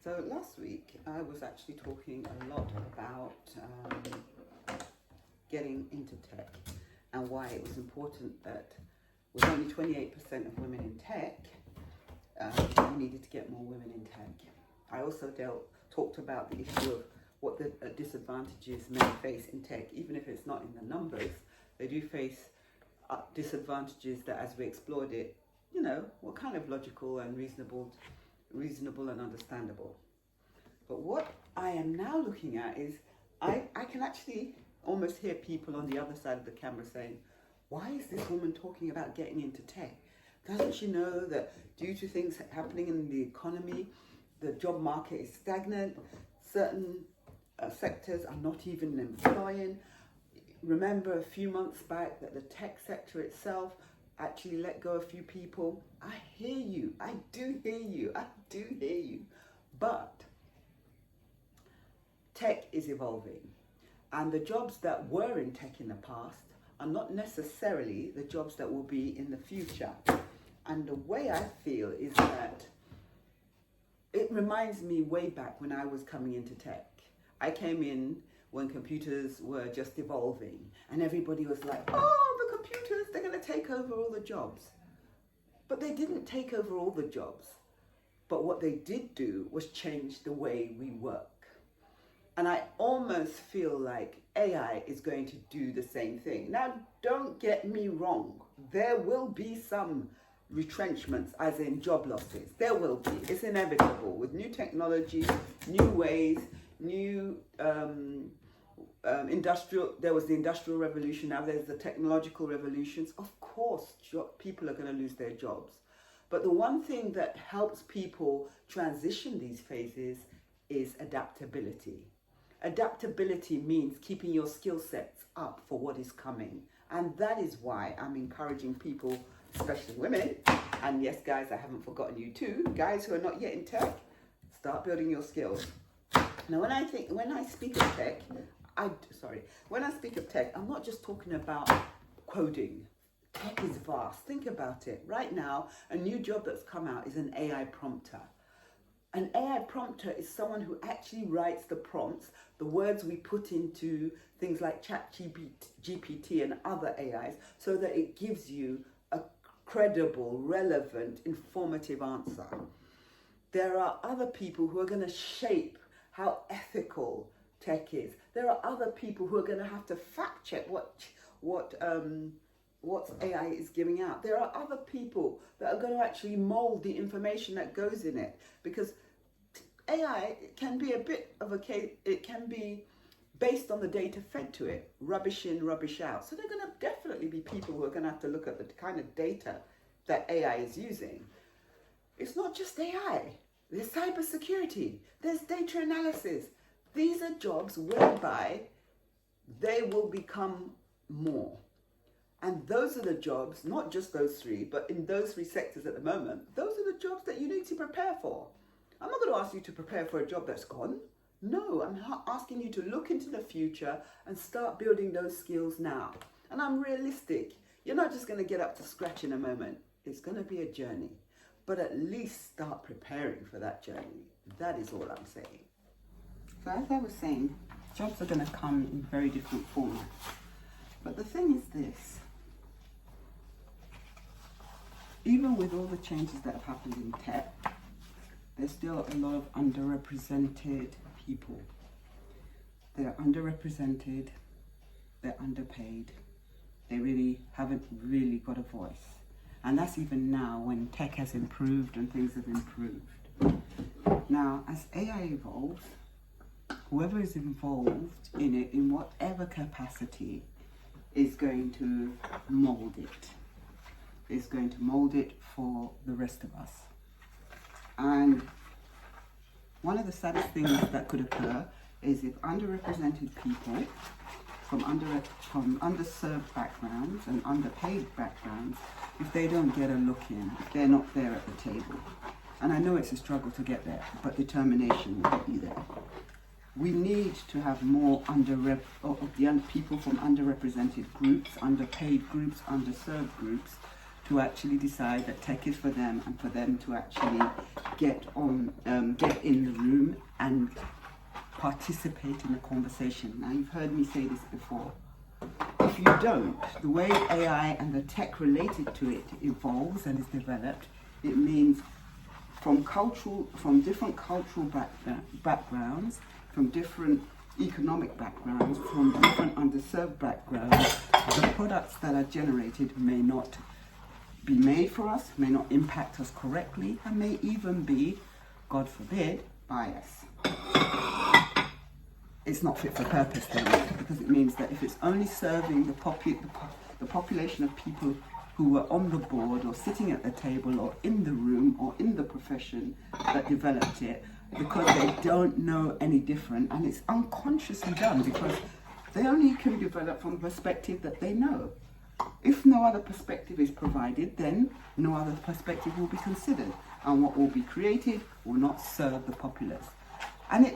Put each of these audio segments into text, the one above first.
So last week I was actually talking a lot about getting into tech and why it was important that with only 28% of women in tech, we needed to get more women in tech. I also talked about the issue of what the disadvantages men face in tech. Even if it's not in the numbers, they do face disadvantages that, as we explored it, were kind of logical and reasonable and understandable. But what I am now looking at is I can actually almost hear people on the other side of the camera saying, why is this woman talking about getting into tech? Doesn't she know that due to things happening in the economy, the job market is stagnant, certain sectors are not even employing? Remember a few months back that the tech sector itself actually let go a few people. I hear you, I do hear you. But tech is evolving, and the jobs that were in tech in the past are not necessarily the jobs that will be in the future. And the way I feel is that it reminds me way back when I was coming into tech. I came in when computers were just evolving, and everybody was like, oh, the computers, they're going to take over all the jobs. But they didn't take over all the jobs. But what they did do was change the way we work. And I almost feel like AI is going to do the same thing. Now, don't get me wrong. There will be some retrenchments, as in job losses. There will be. It's inevitable. With new technology, new ways, new there was the industrial revolution, now there's the technological revolutions. Of course, people are going to lose their jobs. But the one thing that helps people transition these phases is adaptability. Adaptability means keeping your skill sets up for what is coming. And that is why I'm encouraging people, especially women, and yes, guys, I haven't forgotten you too, guys who are not yet in tech, start building your skills. Now, when I speak of tech, I'm not just talking about coding. Tech is vast. Think about it. Right now, a new job that's come out is an AI prompter. An AI prompter is someone who actually writes the prompts, the words we put into things like ChatGPT and other AIs, so that it gives you a credible, relevant, informative answer. There are other people who are going to shape how ethical tech is. There are other people who are going to have to fact check what AI is giving out. There are other people that are going to actually mold the information that goes in it, because AI can be a bit of a case. It can be based on the data fed to it, rubbish in, rubbish out. So there are going to definitely be people who are going to have to look at the kind of data that AI is using. It's not just AI. There's cybersecurity. There's data analysis. These are jobs whereby they will become more. And those are the jobs, not just those three, but in those three sectors at the moment, those are the jobs that you need to prepare for. I'm not going to ask you to prepare for a job that's gone. No, I'm asking you to look into the future and start building those skills now. And I'm realistic. You're not just going to get up to scratch in a moment. It's going to be a journey. But at least start preparing for that journey. That is all I'm saying. So as I was saying, jobs are going to come in very different formats. But the thing is this. Even with all the changes that have happened in tech, there's still a lot of underrepresented people. They're underrepresented, they're underpaid, they really haven't really got a voice. And that's even now when tech has improved and things have improved. Now, as AI evolves, whoever is involved in it, in whatever capacity, is going to mold it. Is going to mold it for the rest of us. And one of the saddest things that could occur is if underrepresented people from underserved backgrounds and underpaid backgrounds, if they don't get a look in, if they're not there at the table. And I know it's a struggle to get there, but determination will get you there. We need to have more people from underrepresented groups, underpaid groups, underserved groups, to actually decide that tech is for them and for them to actually get in the room and participate in the conversation. Now, you've heard me say this before. If you don't, the way AI and the tech related to it evolves and is developed, it means from different cultural backgrounds, from different economic backgrounds, from different underserved backgrounds, the products that are generated may not be made for us, may not impact us correctly, and may even be, God forbid, biased. It's not fit for purpose then, because it means that if it's only serving the population of people who were on the board or sitting at the table or in the room or in the profession that developed it, because they don't know any different, and it's unconsciously done because they only can develop from the perspective that they know. If no other perspective is provided, then no other perspective will be considered, and what will be created will not serve the populace. And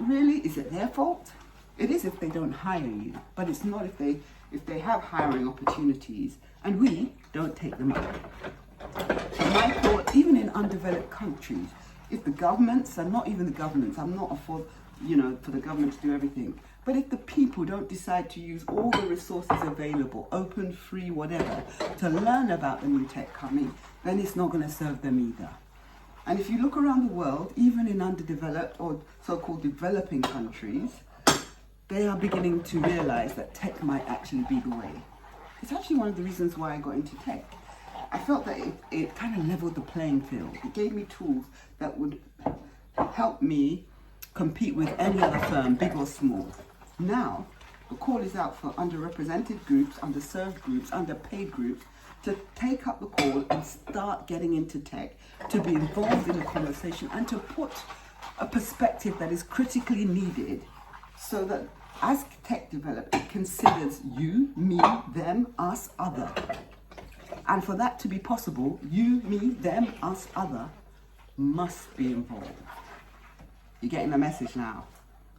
really, is it their fault? It is if they don't hire you, but it's not if they have hiring opportunities and we don't take them up. So my thought, even in undeveloped countries, if the governments, and not even the governments, I'm not for the government to do everything, but if the people don't decide to use all the resources available, open, free, whatever, to learn about the new tech coming, then it's not going to serve them either. And if you look around the world, even in underdeveloped or so-called developing countries, they are beginning to realize that tech might actually be the way. It's actually one of the reasons why I got into tech. I felt that it kind of leveled the playing field. It gave me tools that would help me compete with any other firm, big or small. Now, the call is out for underrepresented groups, underserved groups, underpaid groups to take up the call and start getting into tech, to be involved in the conversation and to put a perspective that is critically needed so that as tech develops, it considers you, me, them, us, other. And for that to be possible, you, me, them, us, other must be involved. You're getting the message now.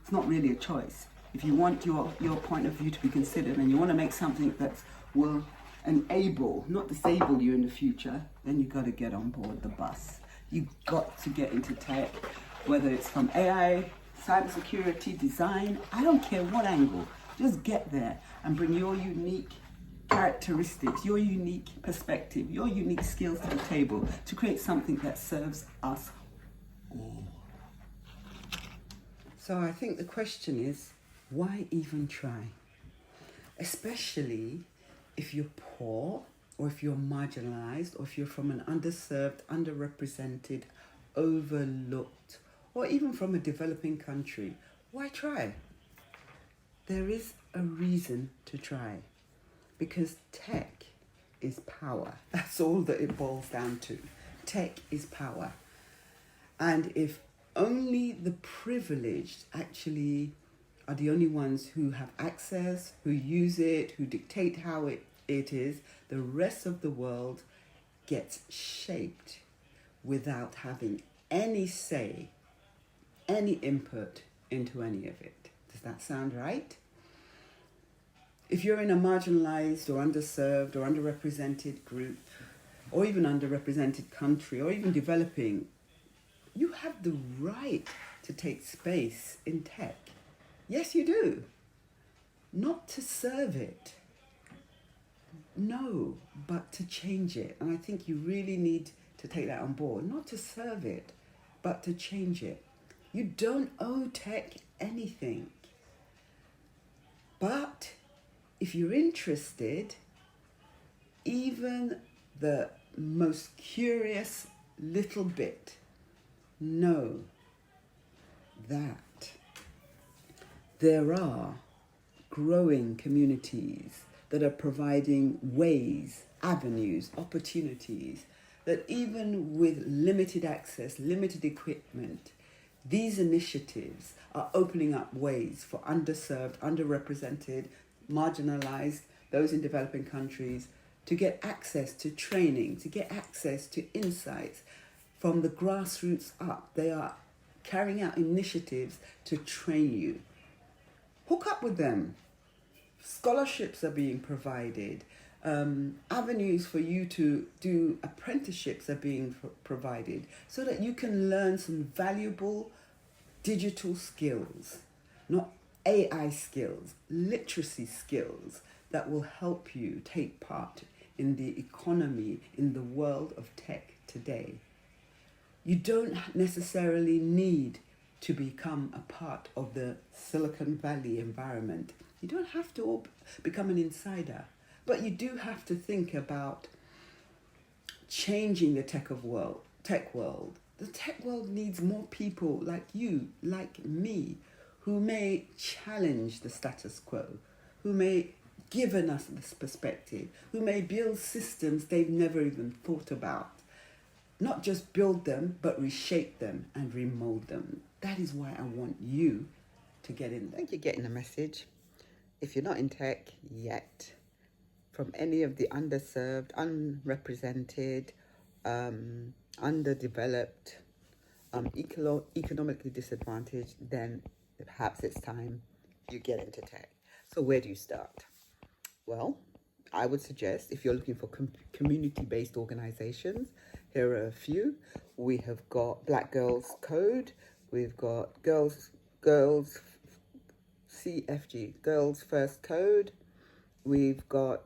It's not really a choice. If you want your point of view to be considered and you want to make something that will enable, not disable you in the future, then you've got to get on board the bus. You've got to get into tech, whether it's from AI, cybersecurity, design, I don't care what angle. Just get there and bring your unique characteristics, your unique perspective, your unique skills to the table to create something that serves us all. So I think the question is, why even try? Especially if you're poor, or if you're marginalised, or if you're from an underserved, underrepresented, overlooked, or even from a developing country. Why try? There is a reason to try. Because tech is power. That's all that it boils down to. Tech is power. And if only the privileged actually are the only ones who have access, who use it, who dictate how it is, the rest of the world gets shaped without having any say, any input into any of it. Does that sound right? If you're in a marginalized or underserved or underrepresented group, or even underrepresented country, or even developing, you have the right to take space in tech. Yes, you do. Not to serve it. No, but to change it. And I think you really need to take that on board. Not to serve it, but to change it. You don't owe tech anything. But if you're interested, even the most curious little bit, know that there are growing communities that are providing ways, avenues, opportunities, that even with limited access, limited equipment, these initiatives are opening up ways for underserved, underrepresented, marginalized, those in developing countries, to get access to training, to get access to insights from the grassroots up. They are carrying out initiatives to train you. Hook up with them. Scholarships are being provided. Avenues for you to do apprenticeships are being provided so that you can learn some valuable digital skills, not AI skills, literacy skills that will help you take part in the economy, in the world of tech today. You don't necessarily need to become a part of the Silicon Valley environment. You don't have to become an insider, but you do have to think about changing the tech world. The tech world needs more people like you, like me, who may challenge the status quo, who may given us this perspective, who may build systems they've never even thought about. Not just build them, but reshape them and remold them. That is why I want you to get in there. I think you're getting a message. If you're not in tech yet, from any of the underserved, unrepresented, underdeveloped, economically disadvantaged, then perhaps it's time you get into tech. So where do you start? Well, I would suggest if you're looking for community-based organizations, here are a few. We have got Black Girls Code. We've got Girls CFG, Girls First Code. We've got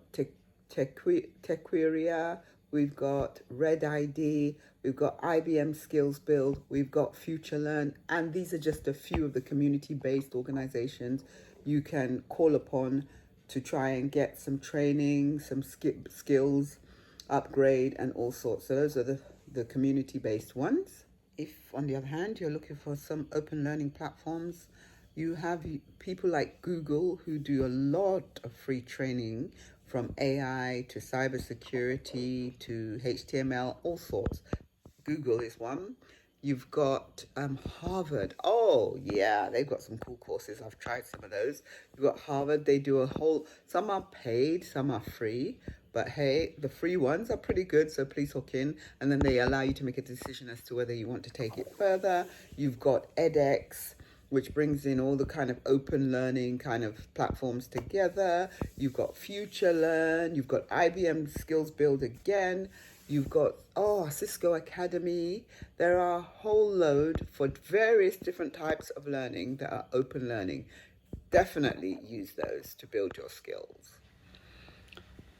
Tequeria. We've got Red ID. We've got IBM Skills Build. We've got Future Learn. And these are just a few of the community-based organizations you can call upon to try and get some training, some skills, upgrade, and all sorts. So those are the community-based ones. If, on the other hand, you're looking for some open learning platforms, you have people like Google who do a lot of free training from AI to cybersecurity to HTML, all sorts. Google is one. You've got Harvard. Oh, yeah, they've got some cool courses. I've tried some of those. You've got Harvard. They do some are paid, some are free. But hey, the free ones are pretty good, so please hook in. And then they allow you to make a decision as to whether you want to take it further. You've got edX, which brings in all the kind of open learning kind of platforms together. You've got Future Learn. You've got IBM Skills Build again. You've got, Cisco Academy. There are a whole load for various different types of learning that are open learning. Definitely use those to build your skills.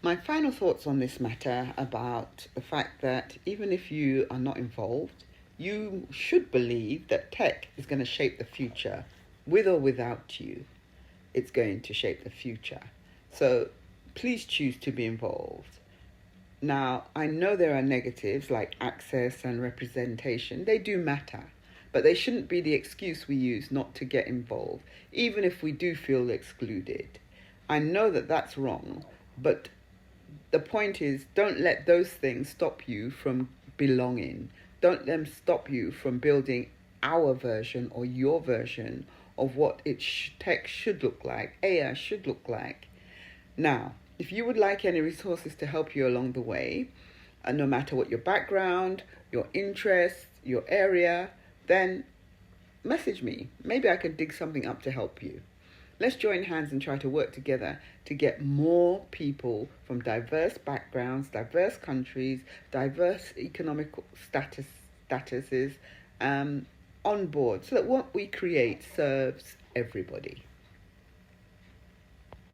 My final thoughts on this matter about the fact that even if you are not involved, you should believe that tech is going to shape the future. With or without you, it's going to shape the future. So please choose to be involved. Now, I know there are negatives like access and representation. They do matter, but they shouldn't be the excuse we use not to get involved, even if we do feel excluded. I know that that's wrong, but the point is, don't let those things stop you from belonging. Don't let them stop you from building our version or your version of what tech should look like, AI should look like. Now, if you would like any resources to help you along the way, no matter what your background, your interests, your area, then message me. Maybe I can dig something up to help you. Let's join hands and try to work together to get more people from diverse backgrounds, diverse countries, diverse economic statuses on board so that what we create serves everybody.